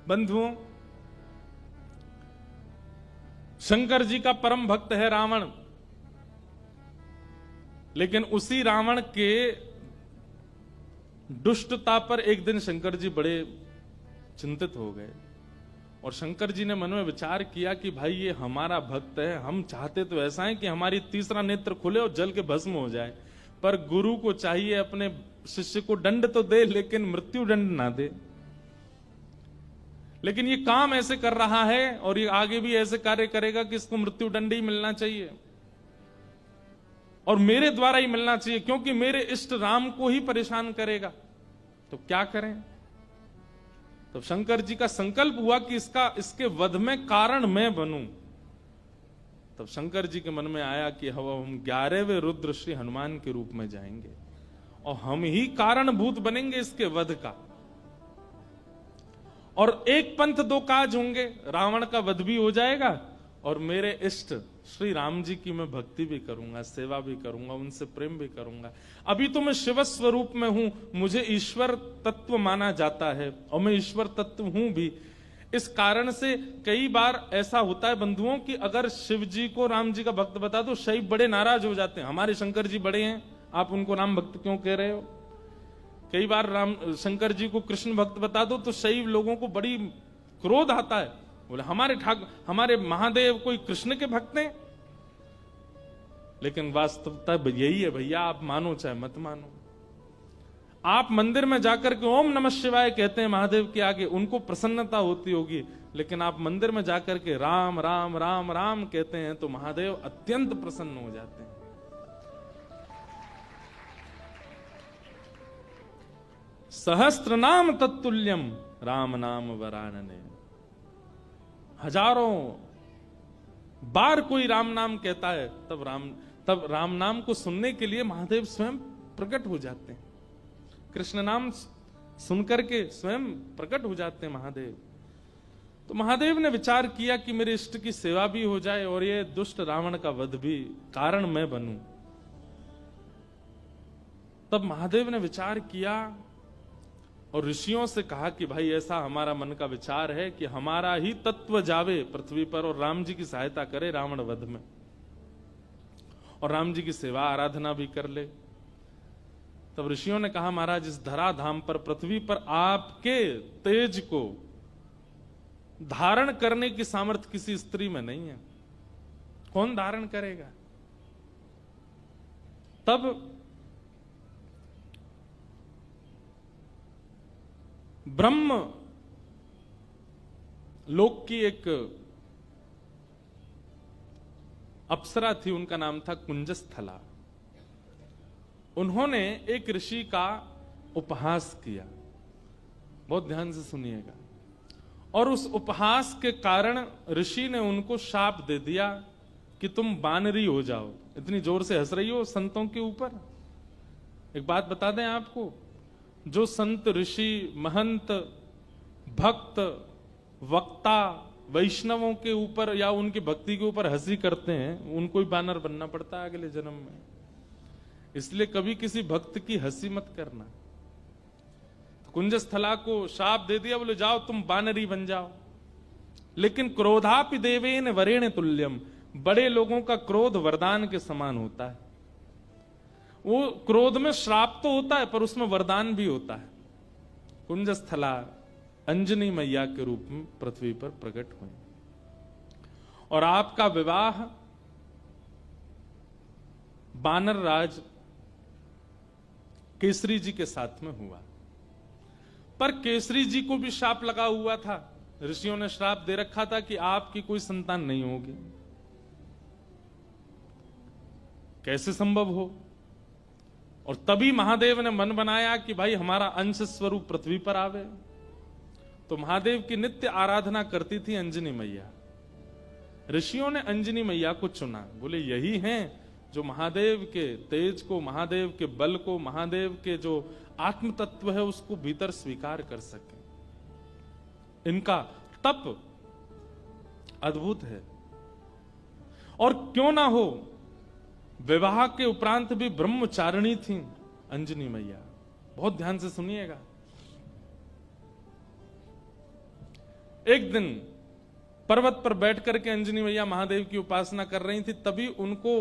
बंधुओं, शंकर जी का परम भक्त है रावण, लेकिन उसी रावण के दुष्टता पर एक दिन शंकर जी बड़े चिंतित हो गए और शंकर जी ने मन में विचार किया कि भाई ये हमारा भक्त है, हम चाहते तो ऐसा है कि हमारी तीसरा नेत्र खुले और जल के भस्म हो जाए, पर गुरु को चाहिए अपने शिष्य को दंड तो दे लेकिन मृत्यु दंड ना दे। लेकिन ये काम ऐसे कर रहा है और ये आगे भी ऐसे कार्य करेगा कि इसको मृत्यु दंड ही मिलना चाहिए और मेरे द्वारा ही मिलना चाहिए, क्योंकि मेरे इष्ट राम को ही परेशान करेगा। तो क्या करें? तो शंकर जी का संकल्प हुआ कि इसके वध में कारण मैं बनूं। तब शंकर जी के मन में आया कि हम 11वें रुद्र श्री हनुमान के रूप में जाएंगे और हम ही कारणभूत बनेंगे इसके वध का, और एक पंथ दो काज होंगे, रावण का वध भी हो जाएगा और मेरे इष्ट श्री राम जी की मैं भक्ति भी करूंगा, सेवा भी करूंगा, उनसे प्रेम भी करूंगा। अभी तो मैं शिव स्वरूप में हूं, मुझे ईश्वर तत्व माना जाता है और मैं ईश्वर तत्व हूं भी। इस कारण से कई बार ऐसा होता है बंधुओं कि अगर शिव जी को राम जी का भक्त बता दो, शैव बड़े नाराज हो जाते हैं, हमारे शंकर जी बड़े हैं, आप उनको राम भक्त क्यों कह रहे हो। कई बार शंकर जी को कृष्ण भक्त बता दो तो शैव लोगों को बड़ी क्रोध आता है, बोले हमारे महादेव कोई कृष्ण के भक्त हैं। लेकिन वास्तवता यही है भैया, आप मानो चाहे मत मानो। आप मंदिर में जाकर के ओम नमः शिवाय कहते हैं महादेव के आगे, उनको प्रसन्नता होती होगी, लेकिन आप मंदिर में जाकर के राम राम राम राम कहते हैं तो महादेव अत्यंत प्रसन्न हो जाते हैं। सहस्त्र नाम तत्तुल्यम राम नाम वरानने। हजारों बार कोई राम नाम कहता है तब राम नाम को सुनने के लिए महादेव स्वयं प्रकट हो जाते हैं। कृष्ण नाम सुनकर के स्वयं प्रकट हो जाते हैं महादेव। तो महादेव ने विचार किया कि मेरे इष्ट की सेवा भी हो जाए और ये दुष्ट रावण का वध भी कारण मैं बनूं। तब महादेव ने विचार किया और ऋषियों से कहा कि भाई ऐसा हमारा मन का विचार है कि हमारा ही तत्व जावे पृथ्वी पर और राम जी की सहायता करे रावण वध में, और राम जी की सेवा आराधना भी कर ले। तब ऋषियों ने कहा महाराज, इस धराधाम पर पृथ्वी पर आपके तेज को धारण करने की सामर्थ्य किसी स्त्री में नहीं है, कौन धारण करेगा। तब ब्रह्म लोक की एक अप्सरा थी, उनका नाम था कुंजस्थला। उन्होंने एक ऋषि का उपहास किया, बहुत ध्यान से सुनिएगा, और उस उपहास के कारण ऋषि ने उनको शाप दे दिया कि तुम बानरी हो जाओ। इतनी जोर से हंस रही हो संतों के ऊपर। एक बात बता दें आपको, जो संत ऋषि महंत भक्त वक्ता वैष्णवों के ऊपर या उनकी भक्ति के ऊपर हंसी करते हैं, उनको ही बानर बनना पड़ता है अगले जन्म में। इसलिए कभी किसी भक्त की हंसी मत करना। कुंजस्थला को शाप दे दिया, बोले जाओ तुम बानरी बन जाओ। लेकिन क्रोधापि देवेन वरेण तुल्यम, बड़े लोगों का क्रोध वरदान के समान होता है। वो क्रोध में श्राप तो होता है पर उसमें वरदान भी होता है। कुंजस्थला अंजनी मैया के रूप में पृथ्वी पर प्रकट हुई और आपका विवाह बानर राज केसरी जी के साथ में हुआ। पर केसरी जी को भी शाप लगा हुआ था, ऋषियों ने श्राप दे रखा था कि आपकी कोई संतान नहीं होगी। कैसे संभव हो। और तभी महादेव ने मन बनाया कि भाई हमारा अंश स्वरूप पृथ्वी पर आवे। तो महादेव की नित्य आराधना करती थी अंजनी मैया। ऋषियों ने अंजनी मैया को चुना, बोले यही हैं जो महादेव के तेज को, महादेव के बल को, महादेव के जो आत्म तत्व है उसको भीतर स्वीकार कर सके। इनका तप अद्भुत है। और क्यों ना हो, विवाह के उपरांत भी ब्रह्मचारिणी थी अंजनी मैया। बहुत ध्यान से सुनिएगा। एक दिन पर्वत पर बैठ करके अंजनी मैया महादेव की उपासना कर रही थी, तभी उनको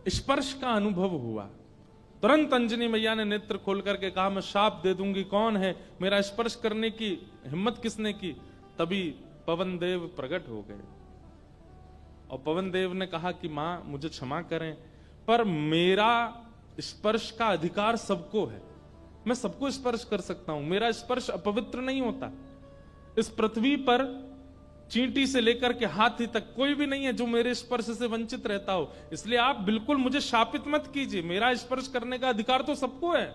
स्पर्श का अनुभव हुआ। तुरंत अंजनी मैया ने नेत्र खोल करके कहा, मैं शाप दे दूंगी, कौन है, मेरा स्पर्श करने की हिम्मत किसने की। तभी पवन देव प्रकट हो गए और पवन देव ने कहा कि मां मुझे क्षमा करें, पर मेरा स्पर्श का अधिकार सबको है, मैं सबको स्पर्श कर सकता हूं, मेरा स्पर्श अपवित्र नहीं होता। इस पृथ्वी पर चींटी से लेकर के हाथी तक कोई भी नहीं है जो मेरे स्पर्श से वंचित रहता हो, इसलिए आप बिल्कुल मुझे शापित मत कीजिए, मेरा स्पर्श करने का अधिकार तो सबको है।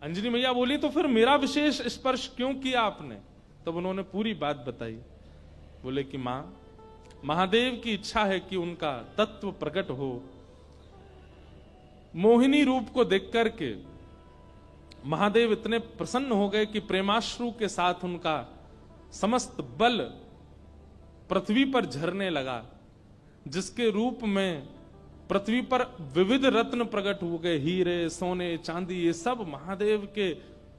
अंजनी मैया बोली, तो फिर मेरा विशेष स्पर्श क्यों किया आपने। तब उन्होंने पूरी बात बताई। बोले कि मां, महादेव की इच्छा है कि उनका तत्व प्रकट हो। मोहिनी रूप को देख करके महादेव इतने प्रसन्न हो गए कि प्रेमाश्रु के साथ उनका समस्त बल पृथ्वी पर झरने लगा, जिसके रूप में पृथ्वी पर विविध रत्न प्रकट हो गए, हीरे, सोने, चांदी, ये सब महादेव के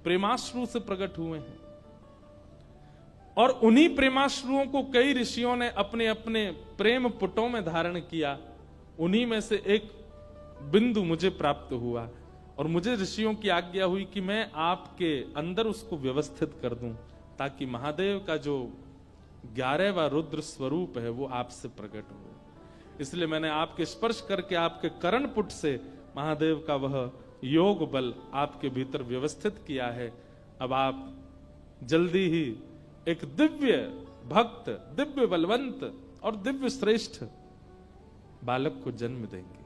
प्रेमाश्रु से प्रकट हुए हैं। और उन्हीं प्रेमाश्रुओं को कई ऋषियों ने अपने अपने प्रेम पुटों में धारण किया। उन्हीं में से एक बिंदु मुझे प्राप्त हुआ और मुझे ऋषियों की आज्ञा हुई कि मैं आपके अंदर उसको व्यवस्थित कर दूं, ताकि महादेव का जो 11वां रुद्र स्वरूप है वो आपसे प्रकट हो। इसलिए मैंने आपके स्पर्श करके आपके कर्ण पुट से महादेव का वह योग बल आपके भीतर व्यवस्थित किया है। अब आप जल्दी ही एक दिव्य भक्त, दिव्य बलवंत और दिव्य श्रेष्ठ बालक को जन्म देंगे।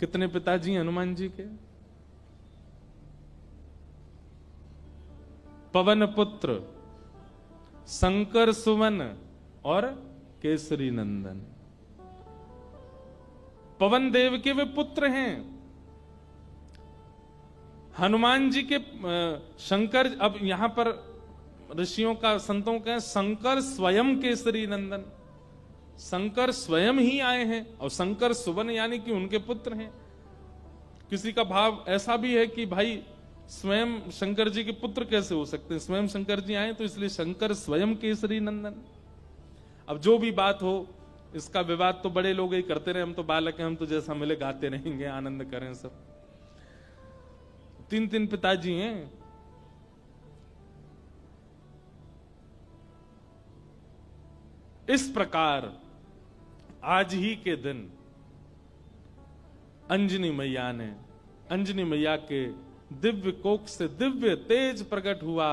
कितने पिताजी हनुमान जी के? पवन पुत्र, शंकर सुवन और केसरी नंदन। पवन देव के वे पुत्र हैं। हनुमान जी के शंकर, अब यहां पर ऋषियों का, संतों का शंकर स्वयं केसरी नंदन, शंकर स्वयं ही आए हैं और शंकर सुवन यानी कि उनके पुत्र हैं। किसी का भाव ऐसा भी है कि भाई स्वयं शंकर जी के पुत्र कैसे हो सकते हैं, स्वयं शंकर जी आए तो इसलिए शंकर स्वयं केसरी नंदन। अब जो भी बात हो, इसका विवाद तो बड़े लोग ही करते रहे, हम तो बालक हैं, हम तो जैसा मिले गाते रहेंगे, आनंद करें सब। 3 पिताजी हैं। इस प्रकार आज ही के दिन अंजनी मैया ने, अंजनी मैया के दिव्य कोख से दिव्य तेज प्रकट हुआ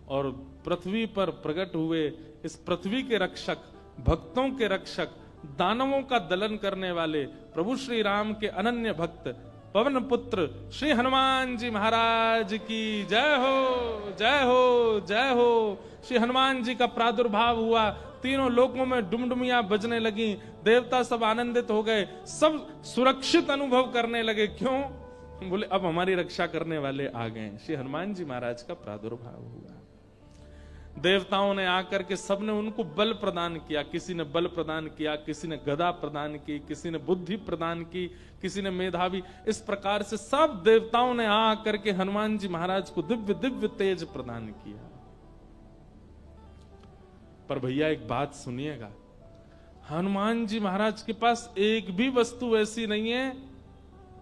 और पृथ्वी पर प्रकट हुए इस पृथ्वी के रक्षक, भक्तों के रक्षक, दानवों का दलन करने वाले प्रभु श्री राम के अनन्य भक्त पवन पुत्र श्री हनुमान जी महाराज की जय हो, जय हो, जय हो। श्री हनुमान जी का प्रादुर्भाव हुआ, तीनों लोकों में डुमडुमियां बजने लगी, देवता सब आनंदित हो गए, सब सुरक्षित अनुभव करने लगे। क्यों? बोले अब हमारी रक्षा करने वाले आ गए। श्री हनुमान जी महाराज का प्रादुर्भाव हुआ। देवताओं ने आकर के सबने उनको बल प्रदान किया, किसी ने बल प्रदान किया, किसी ने गदा प्रदान की, किसी ने बुद्धि प्रदान की, किसी ने मेधावी। इस प्रकार से सब देवताओं ने आकर के हनुमान जी महाराज को दिव्य दिव्य तेज प्रदान किया। पर भैया एक बात सुनिएगा, हनुमान जी महाराज के पास एक भी वस्तु ऐसी नहीं है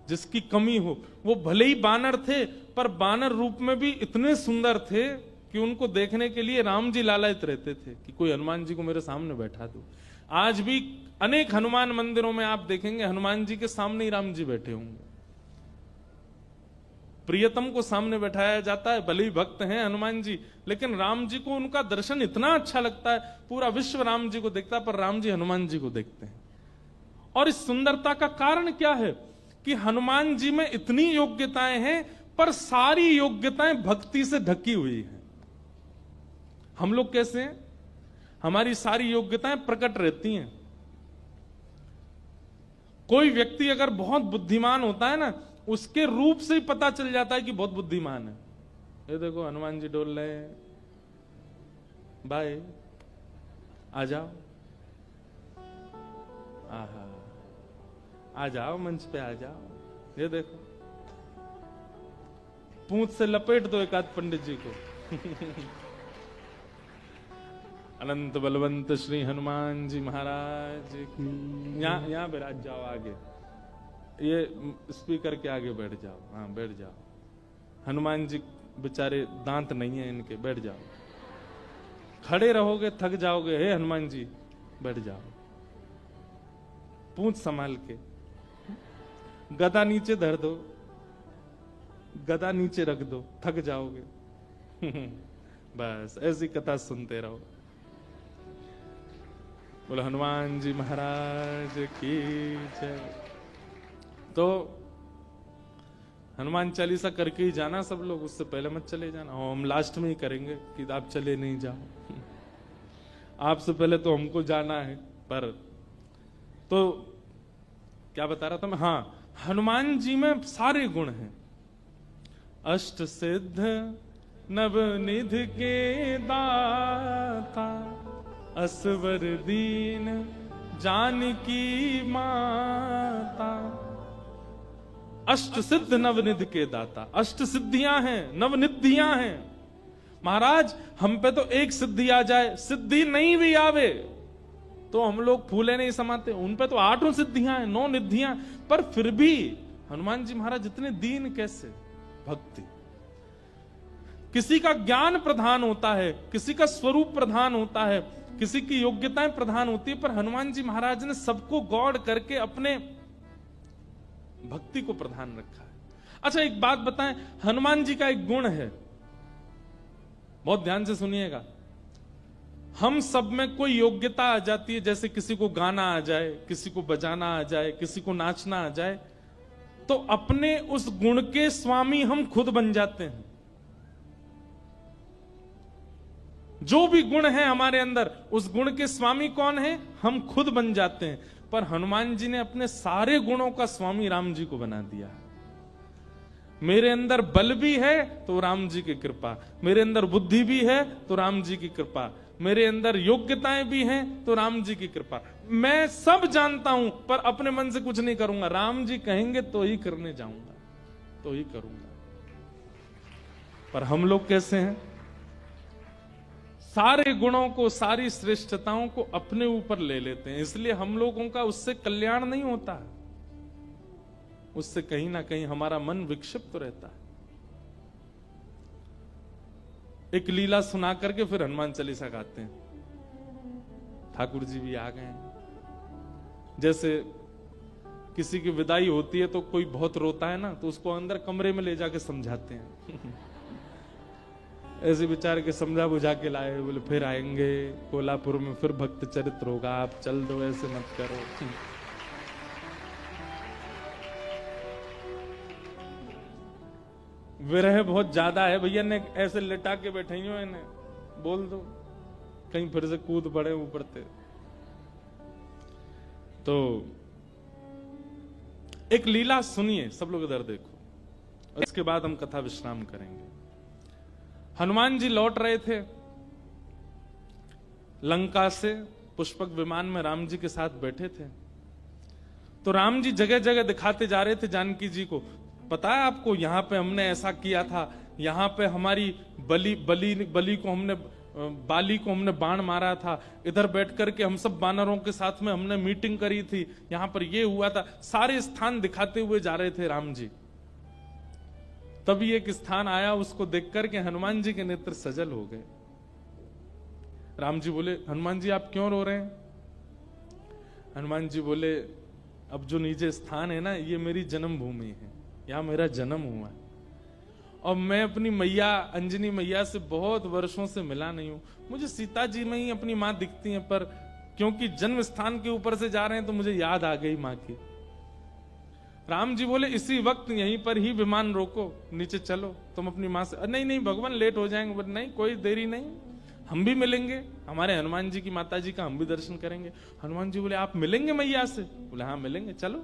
जिसकी कमी हो। वो भले ही बानर थे, पर बानर रूप में भी इतने सुंदर थे कि उनको देखने के लिए राम जी लालायित रहते थे कि कोई हनुमान जी को मेरे सामने बैठा दो। आज भी अनेक हनुमान मंदिरों में आप देखेंगे हनुमान जी के सामने ही राम जी बैठे होंगे। प्रियतम को सामने बैठाया जाता है, भले ही भक्त हैं हनुमान जी, लेकिन राम जी को उनका दर्शन इतना अच्छा लगता है, पूरा विश्व राम जी को देखता है, पर राम जी हनुमान जी को देखते हैं। और इस सुंदरता का कारण क्या है कि हनुमान जी में इतनी योग्यताएं हैं, पर सारी योग्यताएं भक्ति से ढकी हुई हैं। हम लोग कैसे हैं? हमारी सारी योग्यताएं प्रकट रहती हैं। कोई व्यक्ति अगर बहुत बुद्धिमान होता है ना, उसके रूप से ही पता चल जाता है कि बहुत बुद्धिमान है। ये देखो हनुमान जी डोल रहे हैं, भाई आ जाओ, आहा, आ जाओ मंच पे आ जाओ। ये देखो पूंछ से लपेट दो एक आध पंडित जी को। अनंत बलवंत श्री हनुमान जी महाराज की। यहाँ बैठ जाओ आगे, ये स्पीकर के आगे बैठ जाओ। हाँ बैठ जाओ। हनुमान जी बेचारे दांत नहीं है इनके, बैठ जाओ। खड़े रहोगे थक जाओगे। हे हनुमान जी बैठ जाओ, पूंछ संभाल के। गदा नीचे धर दो, गदा नीचे रख दो, थक जाओगे। बस ऐसी कथा सुनते रहो। बोले हनुमान जी महाराज की जय। तो हनुमान चालीसा करके ही जाना सब लोग, उससे पहले मत चले जाना। हम लास्ट में ही करेंगे कि आप चले नहीं जाओ। आपसे पहले तो हमको जाना है। पर तो क्या बता रहा था मैं? हाँ, हनुमान जी में सारे गुण हैं। अष्ट सिद्ध नवनिधि के दाता, असवर दीन जानकी माता। अष्ट सिद्ध नवनिधि के दाता। अष्ट सिद्धियां हैं, नवनिधियां हैं। महाराज हम पे तो एक सिद्धि आ जाए, सिद्धि नहीं भी आवे तो हम लोग फूले नहीं समाते। उन पे तो 8 सिद्धियां हैं, 9 निधियां। पर फिर भी हनुमान जी महाराज इतने दीन कैसे? भक्ति। किसी का ज्ञान प्रधान होता है, किसी का स्वरूप प्रधान होता है, किसी की योग्यताएं प्रधान होती है, पर हनुमान जी महाराज ने सबको गौड़ करके अपने भक्ति को प्रधान रखा है। अच्छा एक बात बताएं, हनुमान जी का एक गुण है, बहुत ध्यान से सुनिएगा। हम सब में कोई योग्यता आ जाती है, जैसे किसी को गाना आ जाए, किसी को बजाना आ जाए, किसी को नाचना आ जाए, तो अपने उस गुण के स्वामी हम खुद बन जाते हैं। जो भी गुण है हमारे अंदर, उस गुण के स्वामी कौन है? हम खुद बन जाते हैं। पर हनुमान जी ने अपने सारे गुणों का स्वामी राम जी को बना दिया। मेरे अंदर बल भी है तो राम जी की कृपा, मेरे अंदर बुद्धि भी है तो राम जी की कृपा, मेरे अंदर योग्यताएं भी हैं तो राम जी की कृपा। मैं सब जानता हूं पर अपने मन से कुछ नहीं करूंगा। राम जी कहेंगे तो ही करने जाऊंगा, तो ही करूंगा। पर हम लोग कैसे हैं? सारे गुणों को, सारी श्रेष्ठताओं को अपने ऊपर ले लेते हैं। इसलिए हम लोगों का उससे कल्याण नहीं होता, उससे कहीं ना कहीं हमारा मन विक्षिप्त रहता है। एक लीला सुना करके फिर हनुमान चालीसा गाते हैं। ठाकुर जी भी आ गए हैं। जैसे किसी की विदाई होती है तो कोई बहुत रोता है ना, तो उसको अंदर कमरे में ले जाके समझाते हैं। ऐसे बेचारे के समझा बुझा के लाए, बोले फिर आएंगे कोल्हापुर में, फिर भक्त चरित्र होगा, आप चल दो, ऐसे मत करो। विरह बहुत ज्यादा है भैया, ने ऐसे लिटा के बैठे हो, इन्हें बोल दो कहीं फिर से कूद पड़े ऊपर से। तो एक लीला सुनिए, सब लोग इधर देखो, इसके बाद हम कथा विश्राम करेंगे। हनुमान जी लौट रहे थे लंका से, पुष्पक विमान में राम जी के साथ बैठे थे। तो राम जी जगह जगह दिखाते जा रहे थे जानकी जी को, पता है आपको यहाँ पे हमने ऐसा किया था, यहाँ पे हमारी बली को हमने, बाली को हमने बाण मारा था, इधर बैठ करके हम सब बानरों के साथ में हमने मीटिंग करी थी, यहाँ पर ये हुआ था। सारे स्थान दिखाते हुए जा रहे थे राम जी। तभी एक स्थान आया, उसको देख करके हनुमान जी के नेत्र सजल हो गए। राम जी बोले, हनुमान जी आप क्यों रो रहे हैं? हनुमान जी बोले, अब जो नीचे स्थान है ना, ये मेरी जन्मभूमि है, यहाँ मेरा जन्म हुआ है, और मैं अपनी मैया अंजनी मैया से बहुत वर्षों से मिला नहीं हूं। मुझे सीता जी में ही अपनी माँ दिखती हैं, पर क्योंकि जन्म स्थान के ऊपर से जा रहे हैं तो मुझे याद आ गई माँ की। राम जी बोले, इसी वक्त यहीं पर ही विमान रोको, नीचे चलो, तुम अपनी माँ से। नहीं नहीं भगवान लेट हो जाएंगे। बोले नहीं, कोई देरी नहीं, हम भी मिलेंगे, हमारे हनुमान जी की माता जी का हम भी दर्शन करेंगे। हनुमान जी बोले, आप मिलेंगे मैया से? बोले हाँ मिलेंगे, चलो।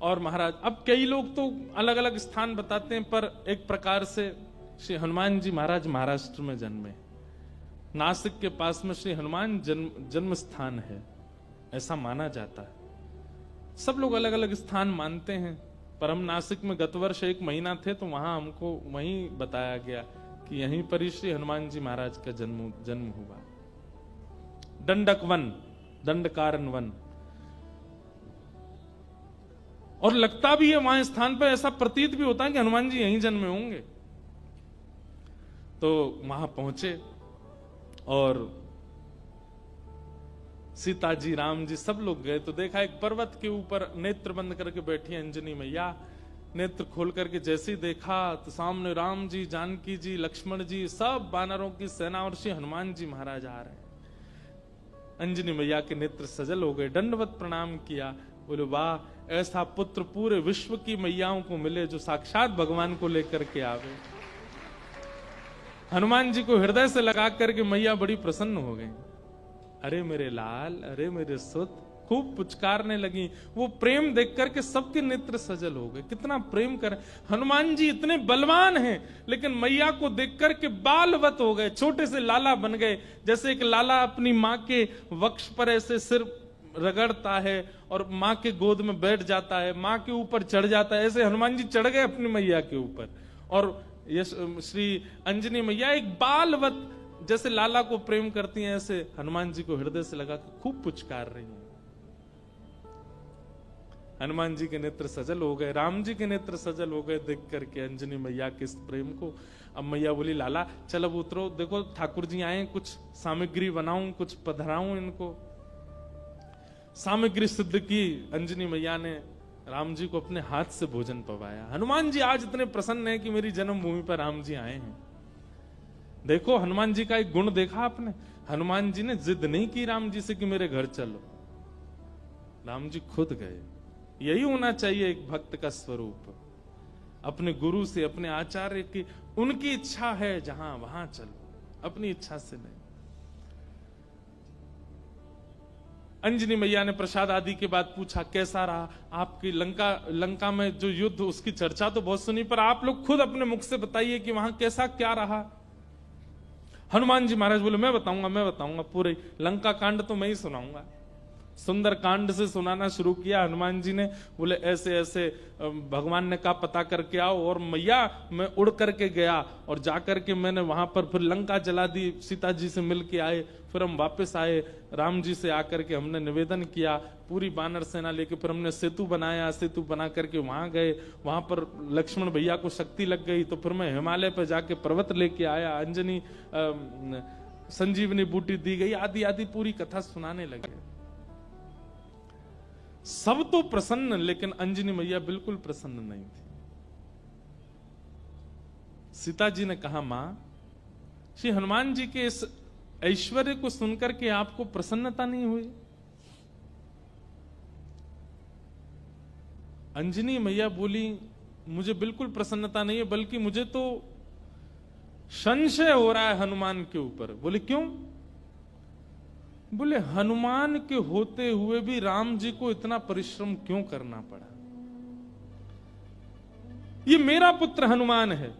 और महाराज, अब कई लोग तो अलग अलग स्थान बताते हैं, पर एक प्रकार से श्री हनुमान जी महाराज महाराष्ट्र में जन्मे, नासिक के पास में श्री हनुमान जन्म स्थान है, ऐसा माना जाता है। सब लोग अलग अलग स्थान मानते हैं, पर हम नासिक में गत वर्ष 1 महीना थे तो वहां हमको वहीं बताया गया कि यहीं पर ही श्री हनुमान जी महाराज का जन्म हुआ। दंडक वन, दंडकारन वन। और लगता भी है वहां स्थान पर, ऐसा प्रतीत भी होता है कि हनुमान जी यहीं जन्मे होंगे। तो वहां पहुंचे और सीता जी, राम जी, सब लोग गए तो देखा एक पर्वत के ऊपर नेत्र बंद करके बैठी अंजनी मैया। नेत्र खोल करके जैसे ही देखा तो सामने राम जी, जानकी जी, लक्ष्मण जी, सब वानरों की सेना और श्री हनुमान जी महाराज आ रहे हैं। अंजनी मैया के नेत्र सजल हो गए, दंडवत प्रणाम किया, बोले वाह, ऐसा पुत्र पूरे विश्व की मैयाओं को मिले जो साक्षात भगवान को लेकर के आवे। हनुमान जी को हृदय से लगा करके मैया बड़ी प्रसन्न हो गई। अरे मेरे लाल, अरे मेरे सुत, खूब पुचकारने लगी। वो प्रेम देख करके सबके नेत्र सजल हो गए। कितना प्रेम कर, हनुमान जी इतने बलवान हैं लेकिन मैया को देख करके बालवत हो गए, छोटे से लाला बन गए। जैसे एक लाला अपनी माँ के वक्ष पर ऐसे सिर रगड़ता है और माँ के गोद में बैठ जाता है, माँ के ऊपर चढ़ जाता है, ऐसे हनुमान जी चढ़ गए अपनी मैया के ऊपर। और ये श्री अंजनी मैया एक बालवत जैसे लाला को प्रेम करती हैं, ऐसे हनुमान जी को हृदय से लगा के खूब पुचकार रही हैं। हनुमान जी के नेत्र सजल हो गए, राम जी के नेत्र सजल हो गए देख करके अंजनी मैया के इस प्रेम को। अब मैया बोली लाला चल अब उतरो, देखो ठाकुर जी आए, कुछ सामग्री बनाऊं, कुछ पधराऊं इनको। सामग्री सिद्ध की अंजनी मैया ने, राम जी को अपने हाथ से भोजन पवाया। हनुमान जी आज इतने प्रसन्न हैं कि मेरी जन्मभूमि पर राम जी आए हैं। देखो हनुमान जी का एक गुण देखा आपने, हनुमान जी ने जिद नहीं की राम जी से कि मेरे घर चलो, राम जी खुद गए। यही होना चाहिए एक भक्त का स्वरूप, अपने गुरु से, अपने आचार्य की, उनकी इच्छा है जहां वहां चलो, अपनी इच्छा से नहीं। अंजनी मैया ने प्रसाद आदि के बाद पूछा कैसा रहा आपकी लंका में जो युद्ध, उसकी चर्चा तो बहुत सुनी, पर आप लोग खुद अपने मुख से बताइए कि वहां कैसा क्या रहा। हनुमान जी महाराज बोले मैं बताऊंगा, पूरे लंका कांड तो मैं ही सुनाऊंगा। सुंदर कांड से सुनाना शुरू किया हनुमान जी ने। बोले ऐसे ऐसे भगवान ने कहा पता करके आओ, और मैया मैं उड़ करके गया और जाकर के मैंने वहां पर फिर लंका जला दी, सीता जी से मिल के आए, फिर हम वापस आए, राम जी से आकर के हमने निवेदन किया, पूरी बानर सेना लेके फिर हमने सेतु बनाया, सेतु बना करके वहां गए, वहां पर लक्ष्मण भैया को शक्ति लग गई तो फिर मैं हिमालय पर जाके पर्वत लेके आया, अंजनी संजीवनी बूटी दी गई, आदि आदि पूरी कथा सुनाने लगे। सब तो प्रसन्न, लेकिन अंजनी मैया बिल्कुल प्रसन्न नहीं थी। सीता जी ने कहा मां, श्री हनुमान जी के इस ऐश्वर्य को सुनकर के आपको प्रसन्नता नहीं हुई? अंजनी मैया बोली मुझे बिल्कुल प्रसन्नता नहीं है, बल्कि मुझे तो संशय हो रहा है हनुमान के ऊपर। बोले क्यों? बोले हनुमान के होते हुए भी राम जी को इतना परिश्रम क्यों करना पड़ा? ये मेरा पुत्र हनुमान है,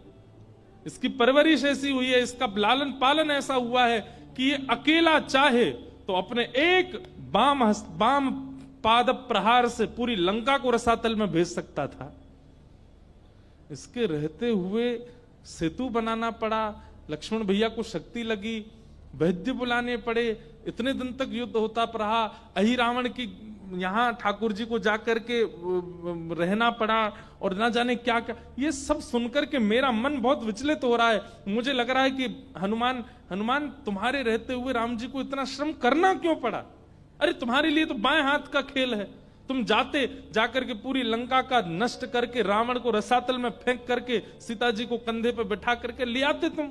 इसकी परवरिश ऐसी हुई है, इसका लालन पालन ऐसा हुआ है कि ये अकेला चाहे तो अपने एक बाम पाद प्रहार से पूरी लंका को रसातल में भेज सकता था। इसके रहते हुए सेतु बनाना पड़ा, लक्ष्मण भैया को शक्ति लगी, वैद्य बुलाने पड़े, इतने दिन तक युद्ध होता रहा, अहि रावण की यहां ठाकुर जी को जाकर के रहना पड़ा, और ना जाने क्या क्या। ये सब सुनकर के मेरा मन बहुत विचलित हो रहा है। मुझे लग रहा है कि हनुमान तुम्हारे रहते हुए राम जी को इतना श्रम करना क्यों पड़ा? अरे तुम्हारे लिए तो बाएं हाथ का खेल है, तुम जाकर के पूरी लंका का नष्ट करके रावण को रसातल में फेंक करके सीता जी को कंधे पे बैठा करके ले आते तुम।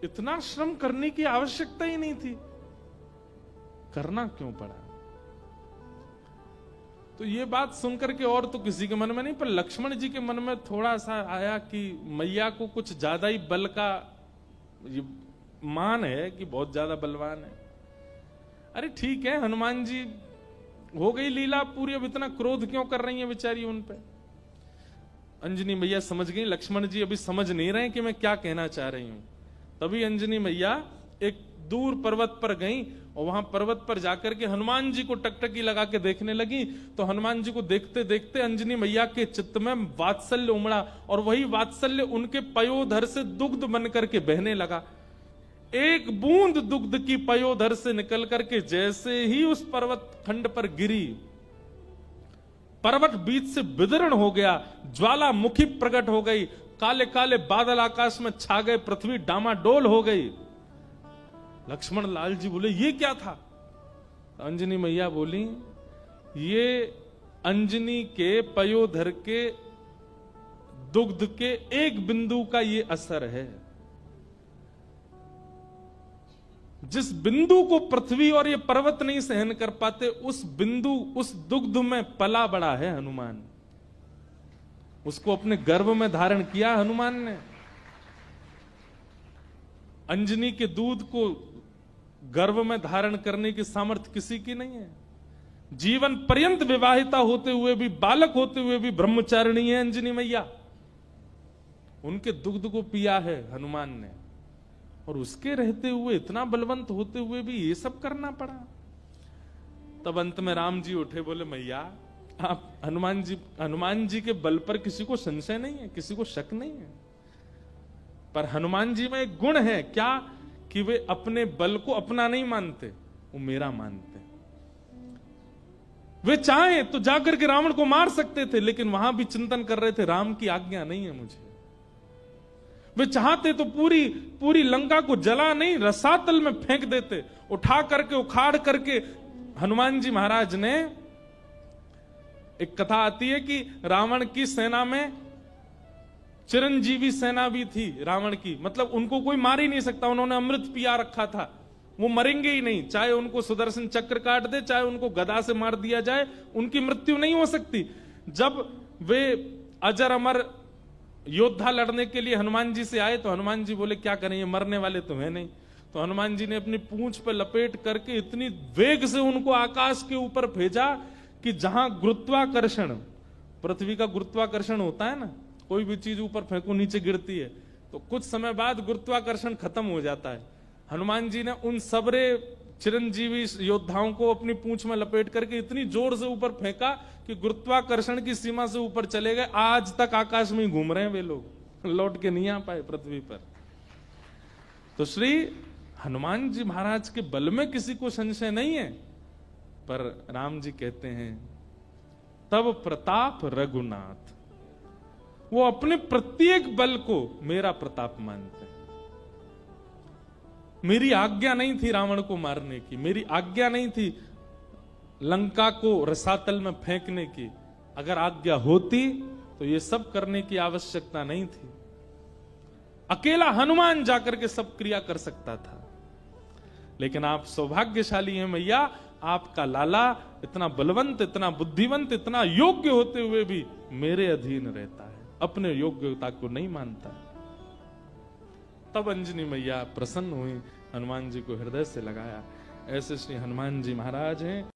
इतना श्रम करने की आवश्यकता ही नहीं थी, करना क्यों पड़ा? तो ये बात सुनकर के और तो किसी के मन में नहीं, पर लक्ष्मण जी के मन में थोड़ा सा आया कि मैया को कुछ ज्यादा ही बल का मान है कि बहुत ज्यादा बलवान है। अरे ठीक है, हनुमान जी हो गई लीला पूरी, अब इतना क्रोध क्यों कर रही है बेचारी उन पे? अंजनी मैया समझ गई लक्ष्मण जी अभी समझ नहीं रहे कि मैं क्या कहना चाह रही हूं। तभी अंजनी मैया एक दूर पर्वत पर गई और वहां पर्वत पर जाकर के हनुमान जी को टकटकी लगा के देखने लगी, तो हनुमान जी को देखते देखते अंजनी मैया के चित्त में वात्सल्य उमड़ा, और वही वात्सल्य उनके पयोधर से दुग्ध बन करके बहने लगा। एक बूंद दुग्ध की पयोधर से निकल करके जैसे ही उस पर्वत खंड पर गिरी, पर्वत बीच से विदीर्ण हो गया, ज्वालामुखी प्रकट हो गई, काले काले बादल आकाश में छा गए, पृथ्वी डामाडोल हो गई। लक्ष्मण लाल जी बोले ये क्या था? अंजनी मैया बोली ये अंजनी के पयोधर के दुग्ध के एक बिंदु का ये असर है। जिस बिंदु को पृथ्वी और ये पर्वत नहीं सहन कर पाते, उस बिंदु, उस दुग्ध में पला बड़ा है हनुमान। उसको अपने गर्भ में धारण किया हनुमान ने। अंजनी के दूध को गर्भ में धारण करने की सामर्थ्य किसी की नहीं है। जीवन पर्यंत विवाहिता होते हुए भी, बालक होते हुए भी ब्रह्मचारिणी है अंजनी मैया। उनके दुग्ध को पिया है हनुमान ने, और उसके रहते हुए, इतना बलवंत होते हुए भी ये सब करना पड़ा। तब अंत में राम जी उठे, बोले मैया आप हनुमान जी के बल पर किसी को संशय नहीं है, किसी को शक नहीं है, पर हनुमान जी में एक गुण है क्या कि वे अपने बल को अपना नहीं मानते, वो मेरा मानते। वे चाहें तो जाकर के रावण को मार सकते थे, लेकिन वहां भी चिंतन कर रहे थे राम की आज्ञा नहीं है मुझे। वे चाहते तो पूरी लंका को जला नहीं, रसातल में फेंक देते, उठा करके उखाड़ करके। हनुमान जी महाराज ने, एक कथा आती है कि रावण की सेना में चिरंजीवी सेना भी थी रावण की, मतलब उनको कोई मार ही नहीं सकता, उन्होंने अमृत पिया रखा था, वो मरेंगे ही नहीं, चाहे उनको सुदर्शन चक्र काट दे, चाहे उनको गदा से मार दिया जाए, उनकी मृत्यु नहीं हो सकती। जब वे अजर अमर योद्धा लड़ने के लिए हनुमान जी से आए, तो हनुमान जी बोले क्या करें, ये मरने वाले तो है नहीं। तो हनुमान जी ने अपनी पूंछ पर लपेट करके इतनी वेग से उनको आकाश के ऊपर भेजा कि जहां गुरुत्वाकर्षण, पृथ्वी का गुरुत्वाकर्षण होता है ना, कोई भी चीज ऊपर फेंको नीचे गिरती है, तो कुछ समय बाद गुरुत्वाकर्षण खत्म हो जाता है। हनुमान जी ने उन सबरे चिरंजीवी योद्धाओं को अपनी पूंछ में लपेट करके इतनी जोर से ऊपर फेंका कि गुरुत्वाकर्षण की सीमा से ऊपर चले गए। आज तक आकाश में ही घूम रहे हैं वे लोग, लौट के नहीं आ पाए पृथ्वी पर। तो श्री हनुमान जी महाराज के बल में किसी को संशय नहीं है, पर राम जी कहते हैं तब प्रताप रघुनाथ, वो अपने प्रत्येक बल को मेरा प्रताप मानते हैं। मेरी आज्ञा नहीं थी रावण को मारने की, मेरी आज्ञा नहीं थी लंका को रसातल में फेंकने की। अगर आज्ञा होती तो ये सब करने की आवश्यकता नहीं थी। अकेला हनुमान जाकर के सब क्रिया कर सकता था, लेकिन आप सौभाग्यशाली हैं मैया, आपका लाला इतना बलवंत, इतना बुद्धिवंत, इतना योग्य होते हुए भी मेरे अधीन रहता है, अपने योग्यता को नहीं मानता। तब अंजनी मैया प्रसन्न हुई, हनुमान जी को हृदय से लगाया। ऐसे श्री हनुमान जी महाराज हैं।